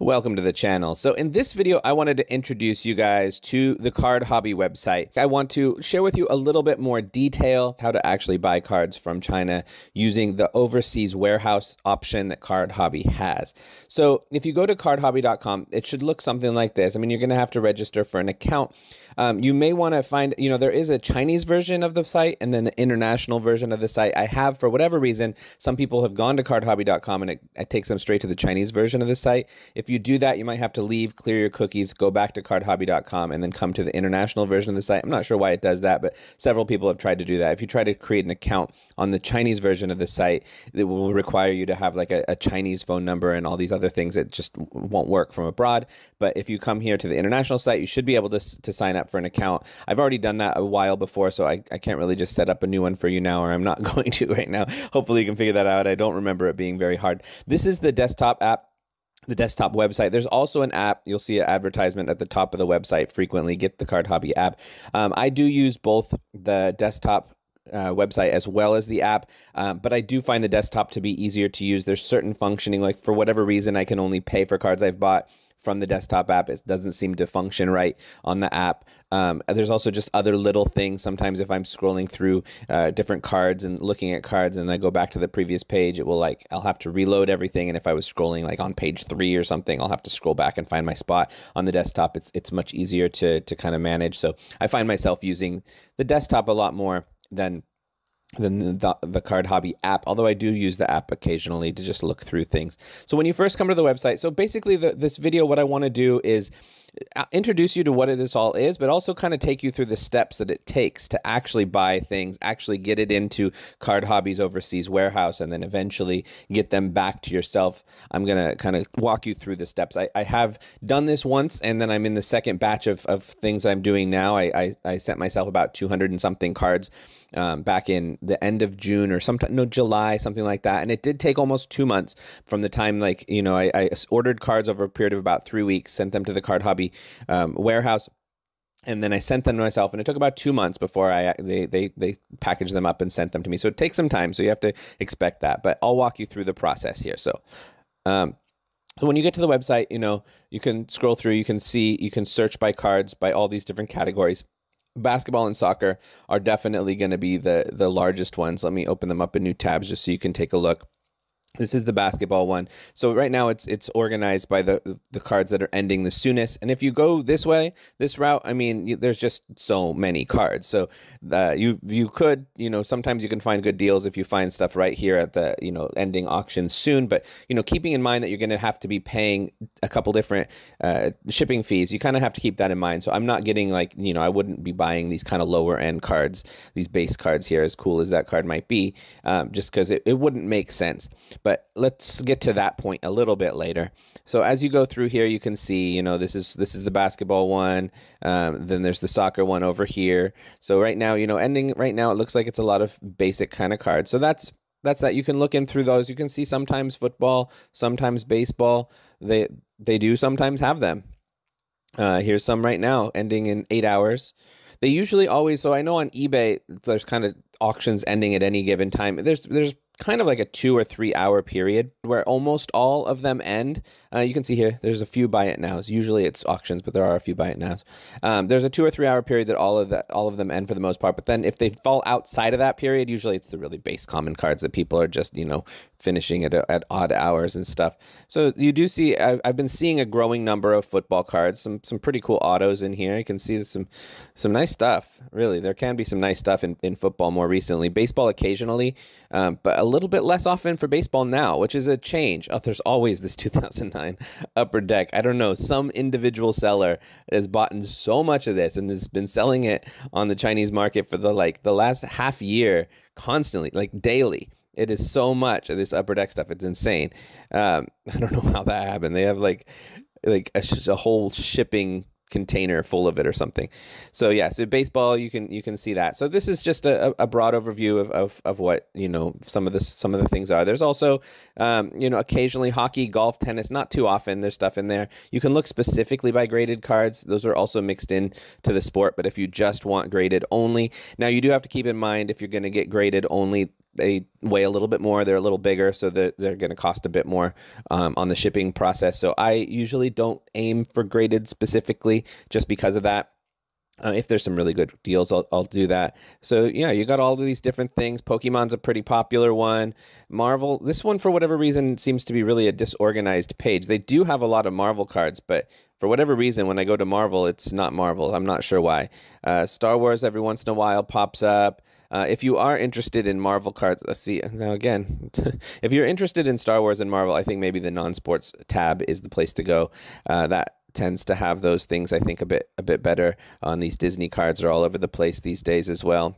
Welcome to the channel. So in this video, I wanted to introduce you guys to the CardHobby website. I want to share with you a little bit more detail how to actually buy cards from China using the Overseas Warehouse option that CardHobby has. So if you go to cardhobby.com, it should look something like this. I mean, you're going to have to register for an account. You may want to find, there is a Chinese version of the site and then the international version of the site. I have, for whatever reason, some people have gone to cardhobby.com and it takes them straight to the Chinese version of the site. If you do that, you might have to leave, clear your cookies, go back to cardhobby.com, and then come to the international version of the site. I'm not sure why it does that, but several people have tried to do that. If you try to create an account on the Chinese version of the site, it will require you to have like a Chinese phone number and all these other things that just won't work from abroad. But if you come here to the international site, you should be able to sign up for an account. I've already done that a while before, so I can't really just set up a new one for you now, or I'm not going to right now. Hopefully you can figure that out. I don't remember it being very hard. This is the desktop app. The desktop website. There's also an app. You'll see an advertisement at the top of the website frequently. Get the CardHobby app. I do use both the desktop website as well as the app, but I do find the desktop to be easier to use. There's certain functioning, like for whatever reason, I can only pay for cards I've bought from the desktop app. It doesn't seem to function right on the app. There's also just other little things. Sometimes if I'm scrolling through different cards and looking at cards and I go back to the previous page, it will I'll have to reload everything. And if I was scrolling like on page 3 or something, I'll have to scroll back and find my spot. On the desktop, it's much easier to kind of manage. So I find myself using the desktop a lot more than the CardHobby app, although I do use the app occasionally to just look through things. So when you first come to the website, so basically this video, what I want to do is introduce you to what this all is, but also kind of take you through the steps that it takes to actually buy things, actually get it into CardHobby's Overseas Warehouse, and then eventually get them back to yourself. I'm going to kind of walk you through the steps. I have done this once, and then I'm in the second batch of things I'm doing now. I sent myself about 200 and something cards back in the end of June or July, something like that. And it did take almost 2 months from the time, I ordered cards over a period of about 3 weeks, sent them to the CardHobby warehouse, and then I sent them to myself, and it took about 2 months before they packaged them up and sent them to me. So it takes some time, so you have to expect that, but I'll walk you through the process here. So when you get to the website, you can scroll through, you can search by cards, by all these different categories. Basketball and soccer are definitely going to be the largest ones. Let me open them up in new tabs just so you can take a look. This is the basketball one. So right now it's organized by the cards that are ending the soonest. And if you go this way, this route, I mean, there's just so many cards. So you could, sometimes you can find good deals if you find stuff right here at the, ending auction soon. But, keeping in mind that you're going to have to be paying a couple different shipping fees, you kind of have to keep that in mind. So I'm not getting I wouldn't be buying these kind of lower end cards, these base cards here, as cool as that card might be, just because it wouldn't make sense. But let's get to that point a little bit later. So as you go through here, you can see, this is the basketball one. Then there's the soccer one over here. So right now, ending right now, it looks like it's a lot of basic kind of cards. So that's that. You can look in through those. You can see sometimes football, sometimes baseball. They do sometimes have them. Here's some right now, ending in 8 hours. They usually always, so I know on eBay, there's kind of auctions ending at any given time. There's kind of like a 2 or 3 hour period where almost all of them end. You can see here, there's a few buy it nows. Usually it's auctions, but there are a few buy it nows. There's a 2 or 3 hour period that all of them end for the most part. But then if they fall outside of that period, usually it's the really base common cards that people are just, finishing at odd hours and stuff. So you do see, I've been seeing a growing number of football cards, some pretty cool autos in here. You can see some nice stuff. Really, there can be some nice stuff in football more recently. Baseball occasionally, but a little bit less often for baseball now, which is a change. Oh, there's always this 2009 Upper Deck. I don't know, some individual seller has bought in so much of this and has been selling it on the Chinese market for the last half year constantly, daily. It is so much of this Upper Deck stuff. It's insane. I don't know how that happened. They have a whole shipping container full of it or something. So yeah, so baseball, you can see that. So this is just a broad overview of what some of the things are. There's also occasionally hockey, golf, tennis. Not too often. There's stuff in there. You can look specifically by graded cards. Those are also mixed in to the sport. But if you just want graded only, now you do have to keep in mind if you're going to get graded only, they weigh a little bit more. They're a little bigger, so they're going to cost a bit more on the shipping process. So I usually don't aim for graded specifically just because of that. If there's some really good deals, I'll do that. So yeah, you got all of these different things. Pokemon's a pretty popular one. Marvel, this one for whatever reason seems to be really a disorganized page. They do have a lot of Marvel cards, but for whatever reason, when I go to Marvel, it's not Marvel. I'm not sure why. Star Wars every once in a while pops up. If you are interested in Marvel cards, let's see, now again, if you're interested in Star Wars and Marvel, I think maybe the non-sports tab is the place to go. That tends to have those things, I think, a bit better on these Disney cards are all over the place these days as well.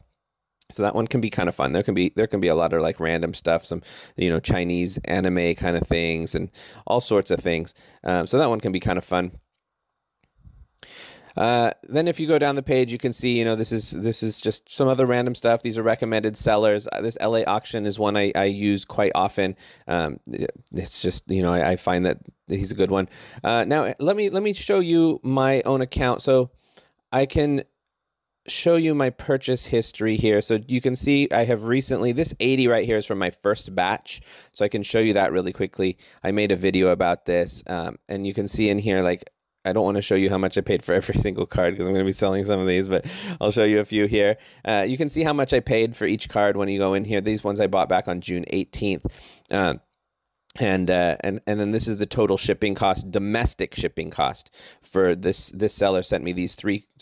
So that one can be kind of fun. There can be a lot of like random stuff, some, you know, Chinese anime kind of things and all sorts of things. So that one can be kind of fun. Then if you go down the page, you can see, you know, this is just some other random stuff. These are recommended sellers. This LA auction is one I use quite often. It's just, you know, I find that he's a good one. Now let me show you my own account. So I can show you my purchase history here. So you can see I have recently, this 80 right here is from my first batch. So I can show you that really quickly. I made a video about this, and you can see in here, like, I don't want to show you how much I paid for every single card because I'm going to be selling some of these, but I'll show you a few here. You can see how much I paid for each card when you go in here. These ones I bought back on June 18th. And then this is the total shipping cost, domestic shipping cost for this seller sent me these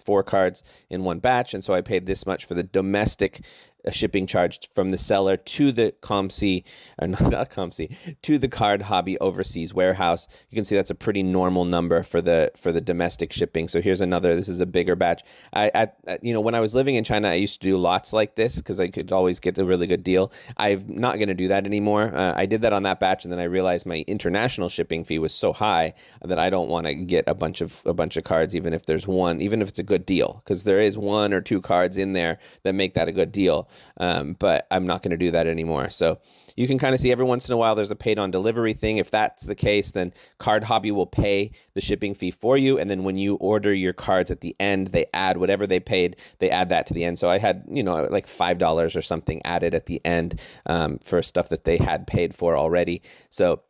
4 cards in one batch, and so I paid this much for the domestic shipping charge from the seller to the ComC, or not ComC, to the CardHobby Overseas Warehouse. You can see that's a pretty normal number for the domestic shipping. So here's another. This is a bigger batch. You know, when I was living in China, I used to do lots like this because I could always get a really good deal. I'm not going to do that anymore. I did that on that batch, and then I realized my international shipping fee was so high that I don't want to get a bunch of cards, even if there's one, even if it's a good deal, because there is 1 or 2 cards in there that make that a good deal. But I'm not going to do that anymore. So you can kind of see every once in a while there's a paid on delivery thing. If that's the case, then CardHobby will pay the shipping fee for you. And then when you order your cards at the end, they add whatever they paid, they add that to the end. So I had, you know, like $5 or something added at the end for stuff that they had paid for already. So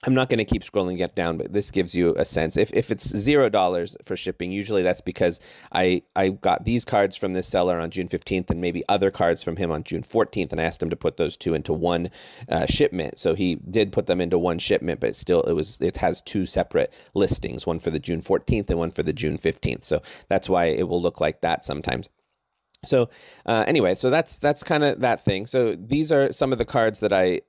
I'm not going to keep scrolling it down, but this gives you a sense. If it's $0 for shipping, usually that's because I got these cards from this seller on June 15th and maybe other cards from him on June 14th, and I asked him to put those 2 into one shipment. So he did put them into one shipment, but still it has 2 separate listings, one for the June 14th and one for the June 15th. So that's why it will look like that sometimes. So anyway, so that's kind of that thing. So these are some of the cards that I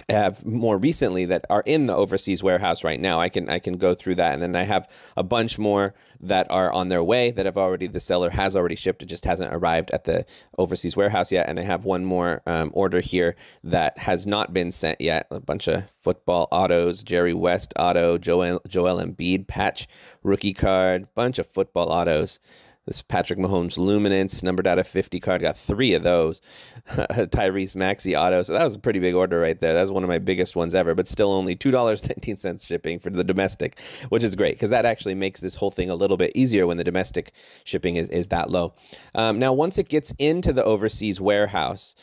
have more recently that are in the overseas warehouse right now. I can go through that, and then I have a bunch more that are on their way that the seller has already shipped. It just hasn't arrived at the overseas warehouse yet. And I have one more order here that has not been sent yet. A bunch of football autos, Jerry West auto, Joel Embiid patch rookie card, bunch of football autos. This Patrick Mahomes Luminance, numbered out of 50 card, got 3 of those. Tyrese Maxey auto. So that was a pretty big order right there. That was one of my biggest ones ever, but still only $2.19 shipping for the domestic, which is great because that actually makes this whole thing a little bit easier when the domestic shipping is that low. Now, once it gets into the overseas warehouse,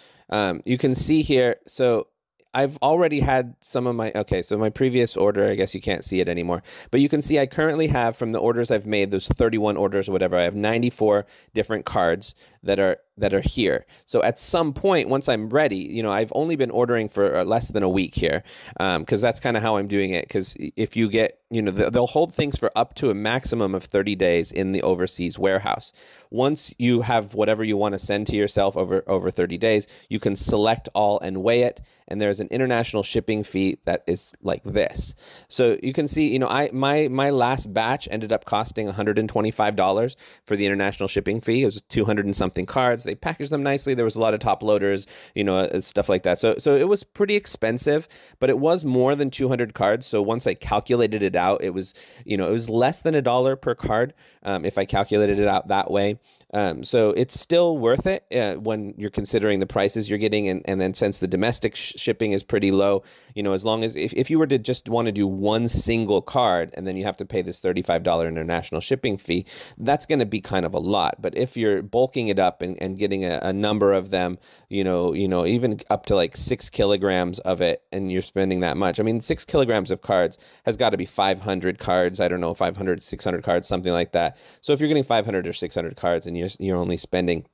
you can see here, so I've already had some of my, okay, so my previous order, I guess you can't see it anymore, but you can see I currently have, from the orders I've made, those 31 orders or whatever, I have 94 different cards that are here. So at some point, once I'm ready, you know, I've only been ordering for less than a week here, because that's kind of how I'm doing it. Because if you get, you know, they'll hold things for up to a maximum of 30 days in the overseas warehouse. Once you have whatever you want to send to yourself over 30 days, you can select all and weigh it. And there's an international shipping fee that is like this. So you can see, you know, my last batch ended up costing $125 for the international shipping fee. It was 200 and something cards. They packaged them nicely. There was a lot of top loaders, you know, stuff like that. So it was pretty expensive, but it was more than 200 cards. So once I calculated it out, it was, you know, it was less than $1 per card if I calculated it out that way. So it's still worth it when you're considering the prices you're getting. And then since the domestic shipping is pretty low, you know, as long as if you were to just want to do one single card and then you have to pay this $35 international shipping fee, that's going to be kind of a lot. But if you're bulking it up and getting a number of them, you know, even up to like 6 kilograms of it, and you're spending that much. I mean, 6 kilograms of cards has got to be 500 cards. I don't know, 500, 600 cards, something like that. So if you're getting 500 or 600 cards and you're only spending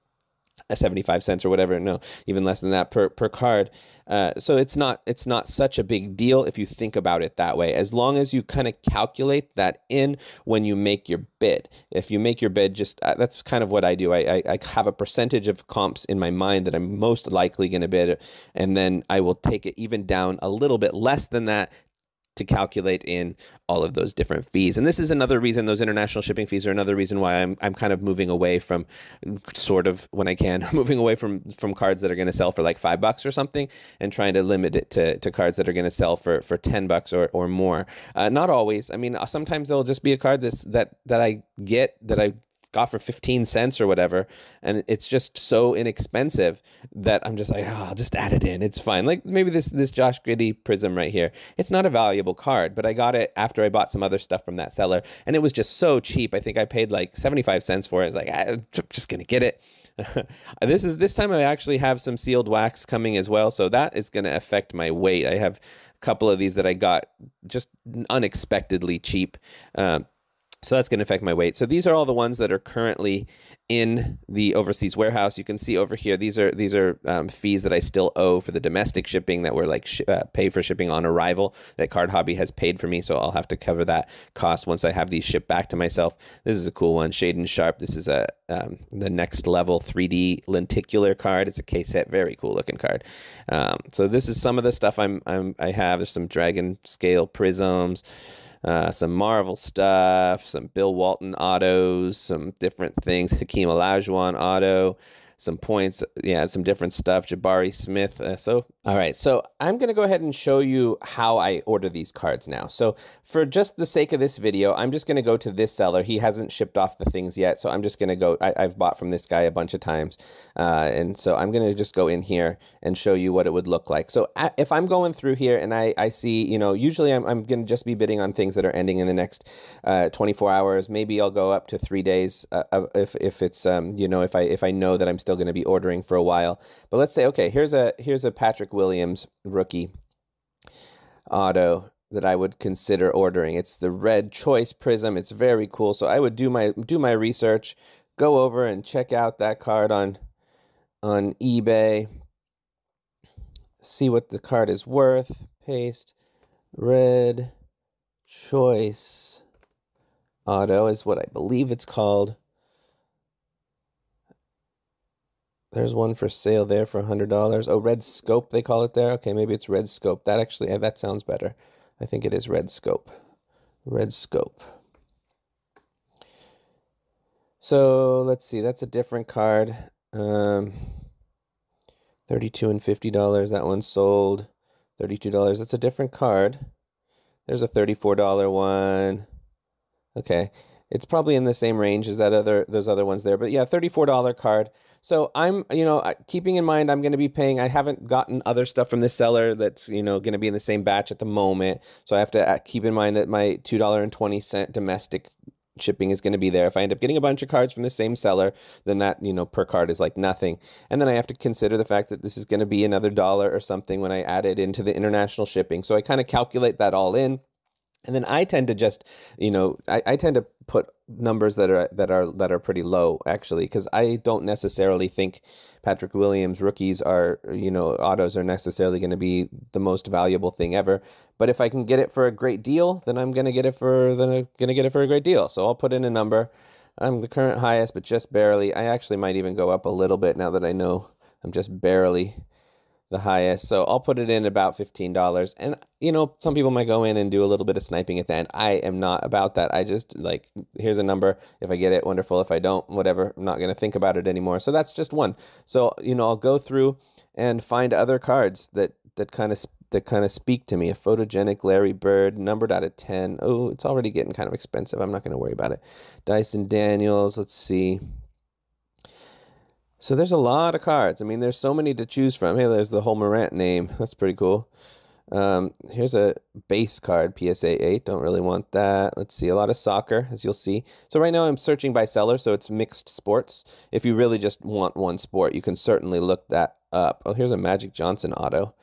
75 cents or whatever, no, even less than that per card. So it's not such a big deal if you think about it that way, as long as you kind of calculate that in when you make your bid. If you make your bid, just that's kind of what I do. I have a percentage of comps in my mind that I'm most likely going to bid, and then I will take it even down a little bit less than that to calculate in all of those different fees. And this is another reason, those international shipping fees are another reason why I'm kind of moving away from, sort of, when I can, moving away from cards that are going to sell for like $5 or something, and trying to limit it to cards that are going to sell for $10 or more. Not always. I mean, sometimes there'll just be a card that I got for 15 cents or whatever, and it's just so inexpensive that I'm just like, oh, I'll just add it in. It's fine. Like maybe this Josh Giddey Prism right here. It's not a valuable card, but I got it after I bought some other stuff from that seller, and it was just so cheap. I think I paid like 75 cents for it. It's like, I'm just gonna get it. This time I actually have some sealed wax coming as well, so that is gonna affect my weight. I have a couple of these that I got just unexpectedly cheap. So that's going to affect my weight. So these are all the ones that are currently in the overseas warehouse. You can see over here, these are fees that I still owe for the domestic shipping that were like paid for shipping on arrival that CardHobby has paid for me. So I'll have to cover that cost once I have these shipped back to myself. This is a cool one, Shade and Sharp. This is the next level 3D lenticular card. It's a case set, very cool looking card. So this is some of the stuff I have. There's some Dragon Scale Prisms. Some Marvel stuff, some Bill Walton autos, some different things, Hakeem Olajuwon auto, some points, yeah, some different stuff, Jabari Smith. All right, so I'm going to go ahead and show you how I order these cards now. So for just the sake of this video, I'm just going to go to this seller. He hasn't shipped off the things yet, so I'm just going to go. I've bought from this guy a bunch of times, and so I'm going to just go in here and show you what it would look like. So if I'm going through here and I see, you know, usually I'm going to just be bidding on things that are ending in the next 24 hours. Maybe I'll go up to 3 days if it's you know, if I know that I'm still going to be ordering for a while. But let's say, okay, here's a Patrick Williams rookie auto that I would consider ordering. It's the red choice prism. It's very cool. So I would do my research, go over and check out that card on eBay, see what the card is worth, paste, red choice auto is what I believe it's called. There's one for sale there for $100. Oh, Red Scope, they call it there. Okay, maybe it's Red Scope. That actually, that sounds better. I think it is Red Scope. Red Scope. So let's see. That's a different card. $32 and $50. That one's sold. $32. That's a different card. There's a $34 one. Okay. It's probably in the same range as those other ones there. But yeah, $34 card. So I'm, you know, keeping in mind I'm going to be paying, I haven't gotten other stuff from this seller that's, you know, going to be in the same batch at the moment. So I have to keep in mind that my $2.20 domestic shipping is going to be there. If I end up getting a bunch of cards from the same seller, then that, you know, per card is like nothing. And then I have to consider the fact that this is going to be another $1 or something when I add it into the international shipping. So I kind of calculate that all in. And then I tend to just, you know, I tend to put numbers that are pretty low, actually, because I don't necessarily think Patrick Williams rookies are, you know, autos are necessarily going to be the most valuable thing ever. But if I can get it for a great deal, then I'm going to get it for a great deal. So I'll put in a number. I'm the current highest, but just barely. I actually might even go up a little bit now that I know I'm just barely the highest. So I'll put it in about $15. And, you know, some people might go in and do a little bit of sniping at the end. I am not about that. I just like, here's a number. If I get it, wonderful. If I don't, whatever. I'm not going to think about it anymore. So that's just one. So, you know, I'll go through and find other cards that kind of speak to me. A photogenic Larry Bird, numbered out of 10. Oh, it's already getting kind of expensive. I'm not going to worry about it. Dyson Daniels. Let's see. So there's a lot of cards. I mean, there's so many to choose from. Hey, there's the whole Morant name. That's pretty cool. Here's a base card, PSA 8. Don't really want that. Let's see, a lot of soccer, as you'll see. So right now I'm searching by seller, so it's mixed sports. If you really just want one sport, you can certainly look that up. Oh, here's a Magic Johnson auto.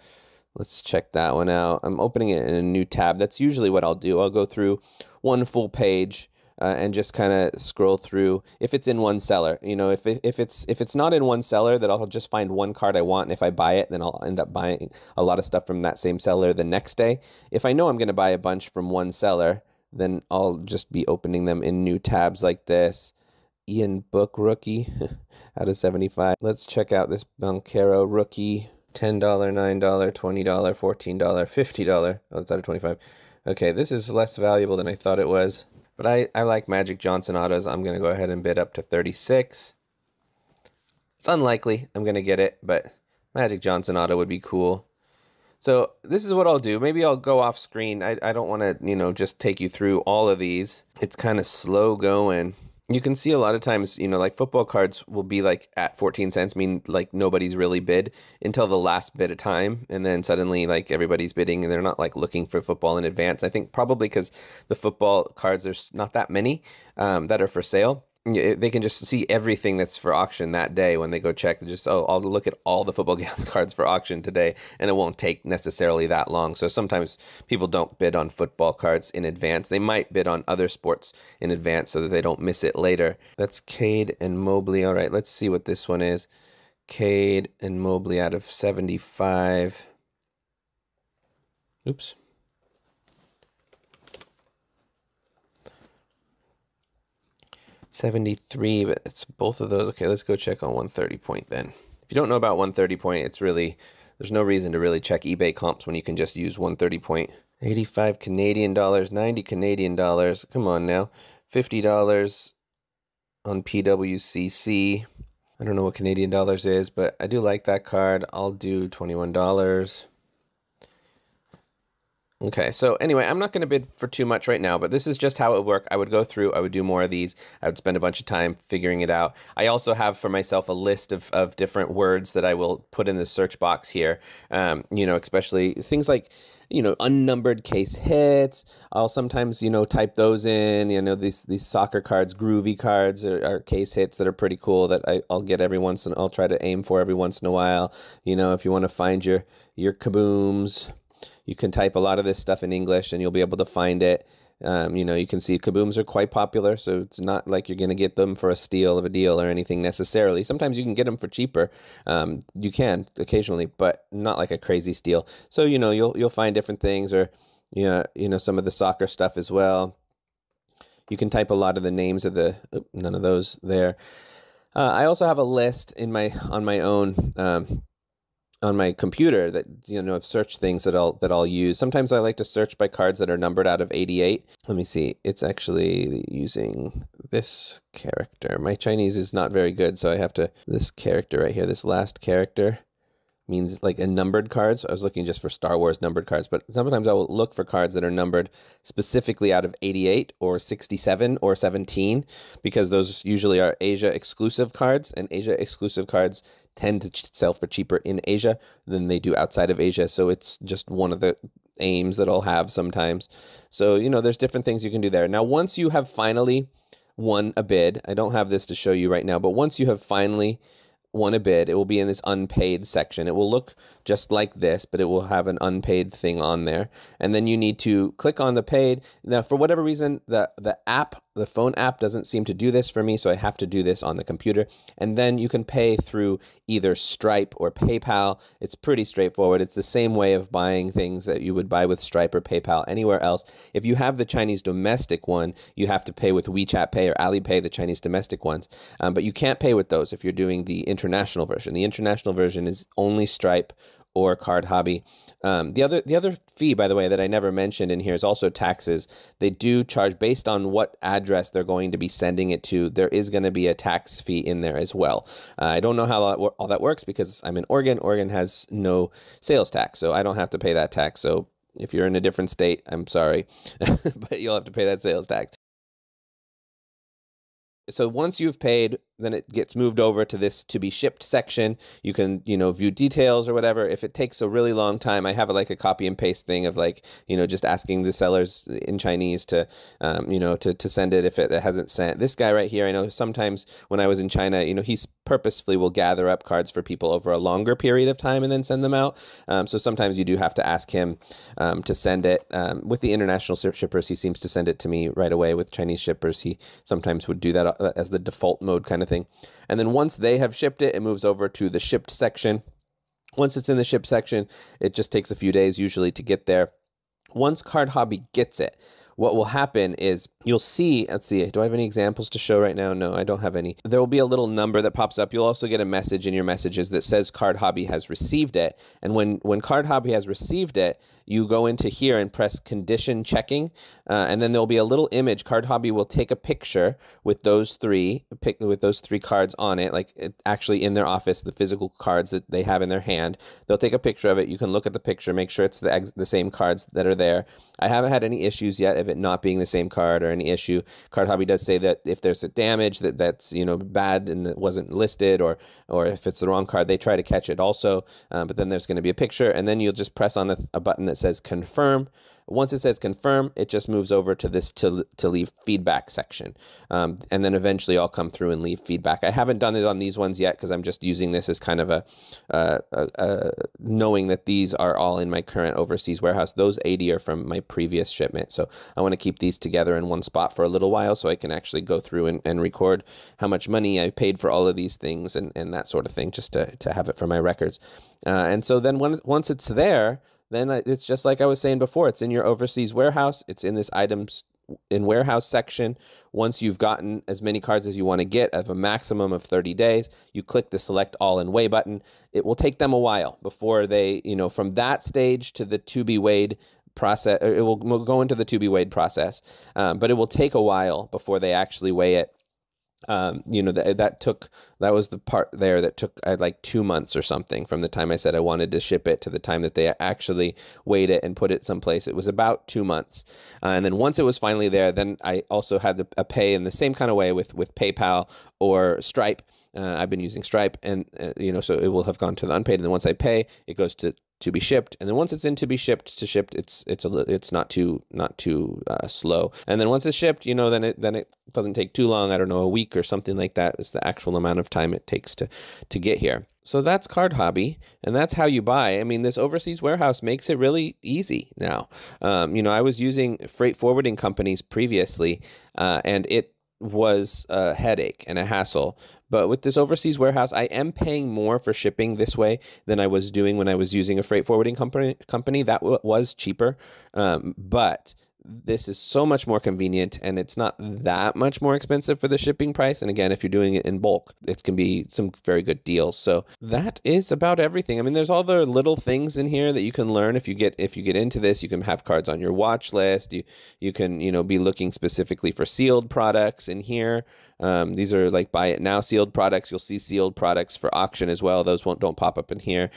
Let's check that one out. I'm opening it in a new tab. That's usually what I'll do. I'll go through one full page and just kind of scroll through if it's in one seller. You know, if it's not in one seller, that I'll just find one card I want, and if I buy it, then I'll end up buying a lot of stuff from that same seller the next day. If I know I'm going to buy a bunch from one seller, then I'll just be opening them in new tabs like this. Ian Book rookie out of 75. Let's check out this Banchero rookie. $10, $9, $20, $14, $50. Oh, it's out of 25. Okay, this is less valuable than I thought it was. But I like Magic Johnson autos. I'm going to go ahead and bid up to 36. It's unlikely I'm going to get it, but Magic Johnson auto would be cool. So this is what I'll do. Maybe I'll go off screen. I don't want to, you know, just take you through all of these. It's kind of slow going. You can see a lot of times, you know, like football cards will be like at 14 cents, mean like nobody's really bid until the last bit of time. And then suddenly like everybody's bidding and they're not like looking for football in advance. I think probably because the football cards, there's not that many that are for sale. They can just see everything that's for auction that day when they go check. They just, oh, I'll look at all the football cards for auction today, and it won't take necessarily that long. So sometimes people don't bid on football cards in advance. They might bid on other sports in advance so that they don't miss it later. That's Cade and Mobley. All right, let's see what this one is. Cade and Mobley out of 75. Oops. $73, but it's both of those. Okay, let's go check on 130 point then. If you don't know about 130 point, it's really, there's no reason to really check eBay comps when you can just use 130 point. 85 Canadian dollars, 90 Canadian dollars. Come on now. $50 on PWCC. I don't know what Canadian dollars is, but I do like that card. I'll do $21. Okay, so anyway, I'm not going to bid for too much right now, but this is just how it would work. I would go through, I would do more of these. I would spend a bunch of time figuring it out. I also have for myself a list of different words that I will put in the search box here, you know, especially things like, you know, unnumbered case hits. I'll sometimes, you know, type those in. You know, these soccer cards, groovy cards are case hits that are pretty cool that I'll get every once, and I'll try to aim for every once in a while. You know, if you want to find your kabooms, you can type a lot of this stuff in English and you'll be able to find it. You know, you can see kabooms are quite popular, so it's not like you're going to get them for a steal of a deal or anything necessarily. Sometimes you can get them for cheaper. You can occasionally, but not like a crazy steal. So, you know, you'll find different things, or you know, some of the soccer stuff as well. You can type a lot of the names of the none of those there. I also have a list in on my own on my computer that, you know, I've searched things that I'll use. Sometimes I like to search by cards that are numbered out of 88. Let me see. It's actually using this character. My Chinese is not very good, so I have to, this character right here, this last character means like a numbered cards. I was looking just for Star Wars numbered cards, but sometimes I will look for cards that are numbered specifically out of 88 or 67 or 17, because those usually are Asia exclusive cards, and Asia exclusive cards tend to sell for cheaper in Asia than they do outside of Asia. So it's just one of the aims that I'll have sometimes. So, you know, there's different things you can do there. Now, once you have finally won a bid, I don't have this to show you right now, but once you have finally won a bid, it will be in this unpaid section. It will look just like this, but it will have an unpaid thing on there. And then you need to click on the paid. Now, for whatever reason, the phone app doesn't seem to do this for me, so I have to do this on the computer. And then you can pay through either Stripe or PayPal. It's pretty straightforward. It's the same way of buying things that you would buy with Stripe or PayPal anywhere else. If you have the Chinese domestic one, you have to pay with WeChat Pay or Alipay, the Chinese domestic ones. But you can't pay with those if you're doing the international version. The international version is only Stripe or CardHobby. The other fee, by the way, that I never mentioned in here is also taxes. They do charge based on what address they're going to be sending it to. There is going to be a tax fee in there as well. I don't know how all that works because I'm in Oregon. Oregon has no sales tax, so I don't have to pay that tax. So if you're in a different state, I'm sorry, but you'll have to pay that sales tax. So once you've paid then it gets moved over to this to be shipped section. You can, view details or whatever. If it takes a really long time, I have like a copy and paste thing of like, just asking the sellers in Chinese to, to send it if it hasn't sent. This guy right here, I know sometimes when I was in China, he's purposefully will gather up cards for people over a longer period of time and then send them out. So sometimes you do have to ask him to send it. With the international shippers, he seems to send it to me right away. With Chinese shippers, he sometimes would do that as the default mode kind of thing. And then once they have shipped it, it moves over to the shipped section. Once it's in the shipped section, it just takes a few days usually to get there. Once CardHobby gets it, what will happen is you'll see, let's see, do I have any examples to show right now? No, I don't have any. There will be a little number that pops up. You'll also get a message in your messages that says CardHobby has received it. And when CardHobby has received it, you go into here and press condition checking, and then there'll be a little image. CardHobby will take a picture with those three cards on it, like actually in their office, the physical cards that they have in their hand. They'll take a picture of it. You can look at the picture, make sure it's the same cards that are there. I haven't had any issues yet of it not being the same card or any issue. CardHobby does say that if there's a damage that's bad and that wasn't listed, or if it's the wrong card, they try to catch it also. But then there's going to be a picture, and then you'll just press on a button that says confirm. Once it says confirm, it just moves over to this to leave feedback section. And then eventually I'll come through and leave feedback. I haven't done it on these ones yet because I'm just using this as kind of knowing that these are all in my current overseas warehouse. Those 80 are from my previous shipment. So I want to keep these together in one spot for a little while so I can actually go through and record how much money I paid for all of these things and that sort of thing, just to have it for my records. And so then once it's there, then it's just like I was saying before. It's in your overseas warehouse. It's in this items in warehouse section. Once you've gotten as many cards as you want to get of a maximum of 30 days, you click the select all and weigh button. It will take them a while before they, from that stage to the to be weighed process. It will go into the to be weighed process, but it will take a while before they actually weigh it. That was the part there that took like 2 months or something from the time I said I wanted to ship it to the time that they actually weighed it and put it someplace. It was about 2 months. And then once it was finally there, then I also had a pay in the same kind of way with PayPal or Stripe. I've been using Stripe, and so it will have gone to the unpaid. And then once I pay, it goes to be shipped. And then once it's in to be shipped to shipped, it's not too slow. And then once it's shipped, then it doesn't take too long. I don't know, a week or something like that is the actual amount of time it takes to get here. So that's CardHobby, and that's how you buy. I mean, this overseas warehouse makes it really easy now. I was using freight forwarding companies previously, and it was a headache and a hassle. But with this overseas warehouse, I am paying more for shipping this way than I was doing when I was using a freight forwarding company. That was cheaper, but this is so much more convenient, and it's not that much more expensive for the shipping price. And again, if you're doing it in bulk, it can be some very good deals. So that is about everything. I mean, there's all the little things in here that you can learn if you get into this. You can have cards on your watch list. You can be looking specifically for sealed products in here. These are like buy it now sealed products. You'll see sealed products for auction as well. Those don't pop up in here.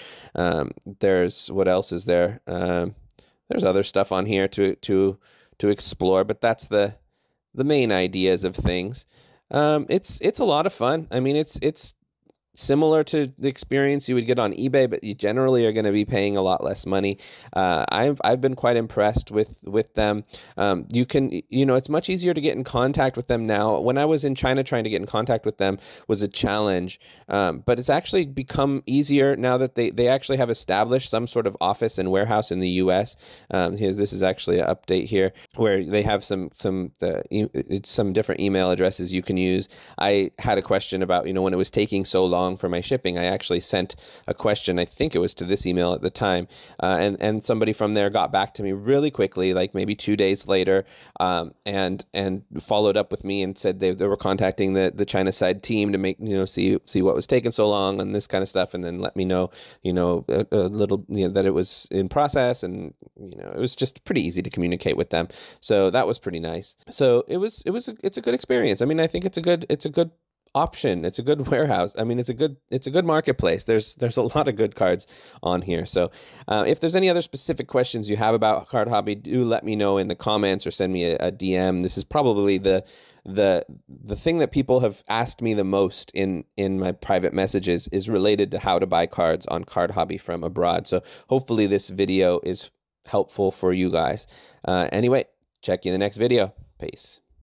There's what else is there? There's other stuff on here to explore, but that's the main ideas of things. It's a lot of fun. I mean, it's similar to the experience you would get on eBay, but you generally are going to be paying a lot less money. I've been quite impressed with them. You can, it's much easier to get in contact with them now. When I was in China, trying to get in contact with them was a challenge, but it's actually become easier now that they actually have established some sort of office and warehouse in the US. This is actually an update here where they have some different email addresses you can use. I had a question about, when it was taking so long for my shipping. I actually sent a question, I think it was to this email at the time, and somebody from there got back to me really quickly, like maybe 2 days later, and followed up with me and said they were contacting the China side team to make see what was taking so long and this kind of stuff, and then let me know a little that it was in process, and it was just pretty easy to communicate with them. So that was pretty nice. So it's a good experience. I mean, I think it's a good option. It's a good warehouse. I mean, it's a good marketplace. There's a lot of good cards on here. So if there's any other specific questions you have about Card Hobby, do let me know in the comments or send me a DM. This is probably the thing that people have asked me the most in my private messages is related to how to buy cards on Card Hobby from abroad. So hopefully this video is helpful for you guys. Anyway, check you in the next video. Peace.